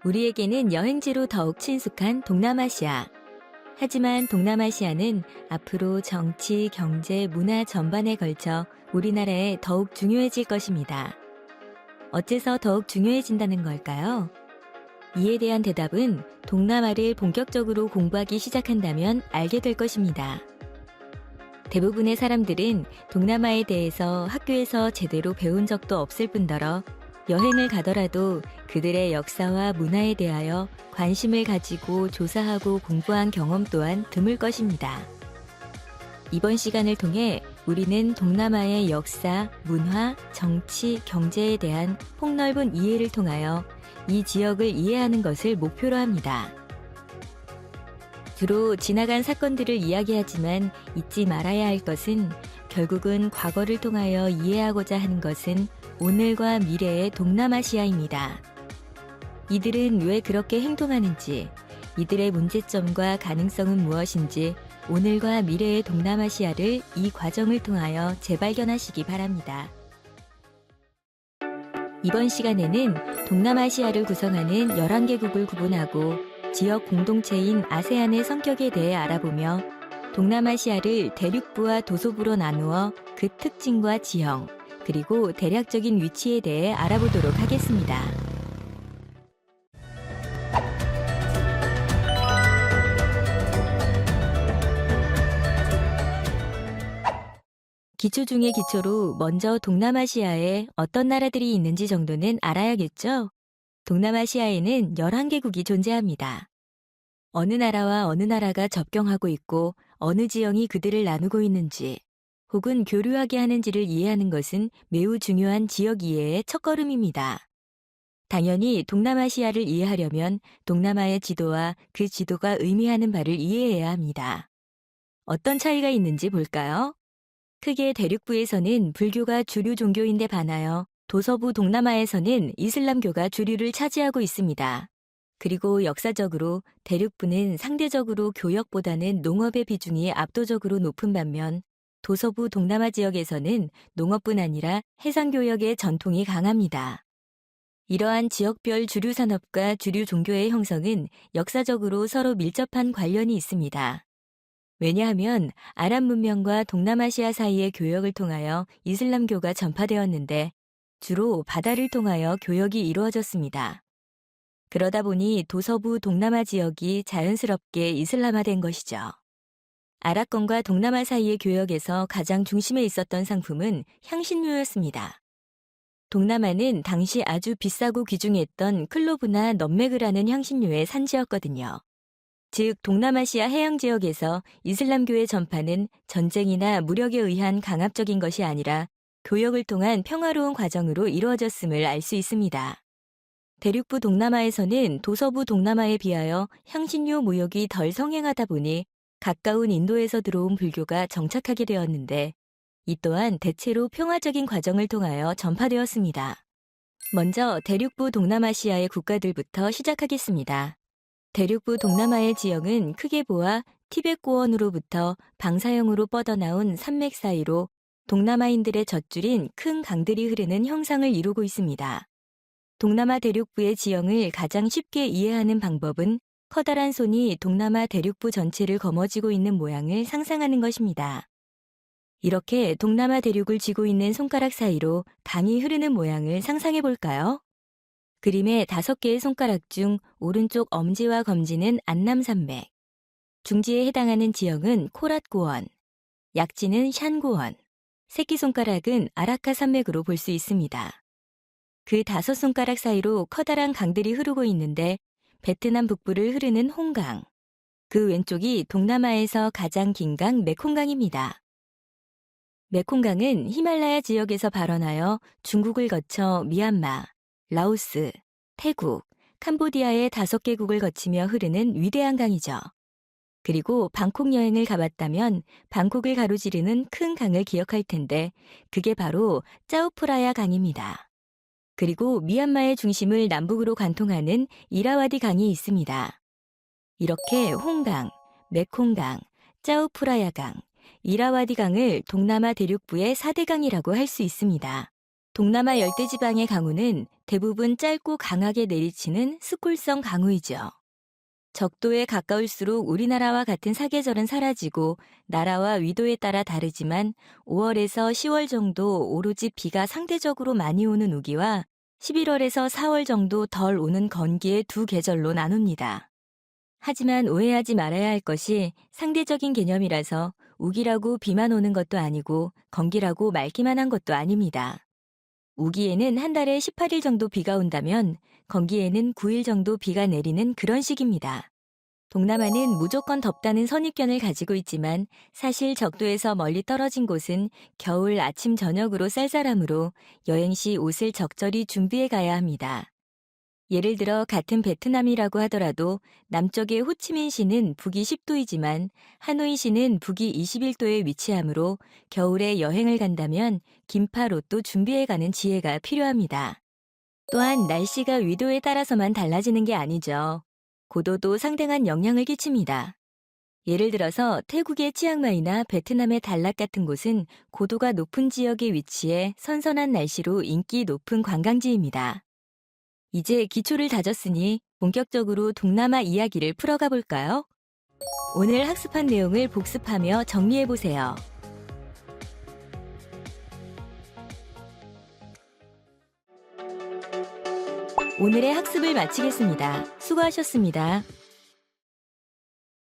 우리에게는 여행지로 더욱 친숙한 동남아시아. 하지만 동남아시아는 앞으로 정치, 경제, 문화 전반에 걸쳐 우리나라에 더욱 중요해질 것입니다. 어째서 더욱 중요해진다는 걸까요? 이에 대한 대답은 동남아를 본격적으로 공부하기 시작한다면 알게 될 것입니다. 대부분의 사람들은 동남아에 대해서 학교에서 제대로 배운 적도 없을 뿐더러 여행을 가더라도 그들의 역사와 문화에 대하여 관심을 가지고 조사하고 공부한 경험 또한 드물 것입니다. 이번 시간을 통해 우리는 동남아의 역사, 문화, 정치, 경제에 대한 폭넓은 이해를 통하여 이 지역을 이해하는 것을 목표로 합니다. 주로 지나간 사건들을 이야기하지만 잊지 말아야 할 것은 결국은 과거를 통하여 이해하고자 하는 것은 오늘과 미래의 동남아시아입니다. 이들은 왜 그렇게 행동하는지, 이들의 문제점과 가능성은 무엇인지 오늘과 미래의 동남아시아를 이 과정을 통하여 재발견하시기 바랍니다. 이번 시간에는 동남아시아를 구성하는 11개국을 구분하고 지역 공동체인 아세안의 성격에 대해 알아보며 동남아시아를 대륙부와 도서부로 나누어 그 특징과 지형, 그리고 대략적인 위치에 대해 알아보도록 하겠습니다. 기초 중의 기초로 먼저 동남아시아에 어떤 나라들이 있는지 정도는 알아야겠죠? 동남아시아에는 11개국이 존재합니다. 어느 나라와 어느 나라가 접경하고 있고 어느 지형이 그들을 나누고 있는지 혹은 교류하게 하는지를 이해하는 것은 매우 중요한 지역 이해의 첫걸음입니다. 당연히 동남아시아를 이해하려면 동남아의 지도와 그 지도가 의미하는 바를 이해해야 합니다. 어떤 차이가 있는지 볼까요? 크게 대륙부에서는 불교가 주류 종교인데 반하여 도서부 동남아에서는 이슬람교가 주류를 차지하고 있습니다. 그리고 역사적으로 대륙부는 상대적으로 교역보다는 농업의 비중이 압도적으로 높은 반면 도서부 동남아 지역에서는 농업뿐 아니라 해상교역의 전통이 강합니다. 이러한 지역별 주류 산업과 주류 종교의 형성은 역사적으로 서로 밀접한 관련이 있습니다. 왜냐하면 아랍 문명과 동남아시아 사이의 교역을 통하여 이슬람교가 전파되었는데 주로 바다를 통하여 교역이 이루어졌습니다. 그러다 보니 도서부 동남아 지역이 자연스럽게 이슬람화된 것이죠. 아랍권과 동남아 사이의 교역에서 가장 중심에 있었던 상품은 향신료였습니다. 동남아는 당시 아주 비싸고 귀중했던 클로브나 넛맥이라는 향신료의 산지였거든요. 즉 동남아시아 해양 지역에서 이슬람교의 전파는 전쟁이나 무력에 의한 강압적인 것이 아니라 교역을 통한 평화로운 과정으로 이루어졌음을 알 수 있습니다. 대륙부 동남아에서는 도서부 동남아에 비하여 향신료 무역이 덜 성행하다 보니 가까운 인도에서 들어온 불교가 정착하게 되었는데 이 또한 대체로 평화적인 과정을 통하여 전파되었습니다. 먼저 대륙부 동남아시아의 국가들부터 시작하겠습니다. 대륙부 동남아의 지형은 크게 보아 티베트 고원으로부터 방사형으로 뻗어나온 산맥 사이로 동남아인들의 젖줄인 큰 강들이 흐르는 형상을 이루고 있습니다. 동남아 대륙부의 지형을 가장 쉽게 이해하는 방법은 커다란 손이 동남아 대륙부 전체를 거머쥐고 있는 모양을 상상하는 것입니다. 이렇게 동남아 대륙을 쥐고 있는 손가락 사이로 강이 흐르는 모양을 상상해 볼까요? 그림의 5개의 손가락 중 오른쪽 엄지와 검지는 안남산맥, 중지에 해당하는 지형은 코랏고원, 약지는 샨고원, 새끼손가락은 아라카 산맥으로 볼 수 있습니다. 그 5손가락 사이로 커다란 강들이 흐르고 있는데 베트남 북부를 흐르는 홍강, 그 왼쪽이 동남아에서 가장 긴 강 메콩강입니다. 메콩강은 히말라야 지역에서 발원하여 중국을 거쳐 미얀마, 라오스, 태국, 캄보디아의 5개국을 거치며 흐르는 위대한 강이죠. 그리고 방콕 여행을 가봤다면 방콕을 가로지르는 큰 강을 기억할 텐데 그게 바로 짜오프라야 강입니다. 그리고 미얀마의 중심을 남북으로 관통하는 이라와디 강이 있습니다. 이렇게 홍강, 메콩강, 짜오프라야 강, 이라와디 강을 동남아 대륙부의 4대 강이라고 할 수 있습니다. 동남아 열대지방의 강우는 대부분 짧고 강하게 내리치는 스콜성 강우이죠. 적도에 가까울수록 우리나라와 같은 사계절은 사라지고 나라와 위도에 따라 다르지만 5월에서 10월 정도 오로지 비가 상대적으로 많이 오는 우기와 11월에서 4월 정도 덜 오는 건기의 두 계절로 나눕니다. 하지만 오해하지 말아야 할 것이 상대적인 개념이라서 우기라고 비만 오는 것도 아니고 건기라고 맑기만 한 것도 아닙니다. 우기에는 한 달에 18일 정도 비가 온다면 건기에는 9일 정도 비가 내리는 그런 식입니다. 동남아는 무조건 덥다는 선입견을 가지고 있지만 사실 적도에서 멀리 떨어진 곳은 겨울 아침 저녁으로 쌀쌀하므로 여행 시 옷을 적절히 준비해 가야 합니다. 예를 들어 같은 베트남이라고 하더라도 남쪽의 호치민시는 북위 10도이지만 하노이시는 북위 21도에 위치하므로 겨울에 여행을 간다면 긴팔 옷도 준비해 가는 지혜가 필요합니다. 또한 날씨가 위도에 따라서만 달라지는 게 아니죠. 고도도 상당한 영향을 끼칩니다. 예를 들어서 태국의 치앙마이나 베트남의 달랏 같은 곳은 고도가 높은 지역에 위치해 선선한 날씨로 인기 높은 관광지입니다. 이제 기초를 다졌으니 본격적으로 동남아 이야기를 풀어가 볼까요? 오늘 학습한 내용을 복습하며 정리해 보세요. 오늘의 학습을 마치겠습니다. 수고하셨습니다.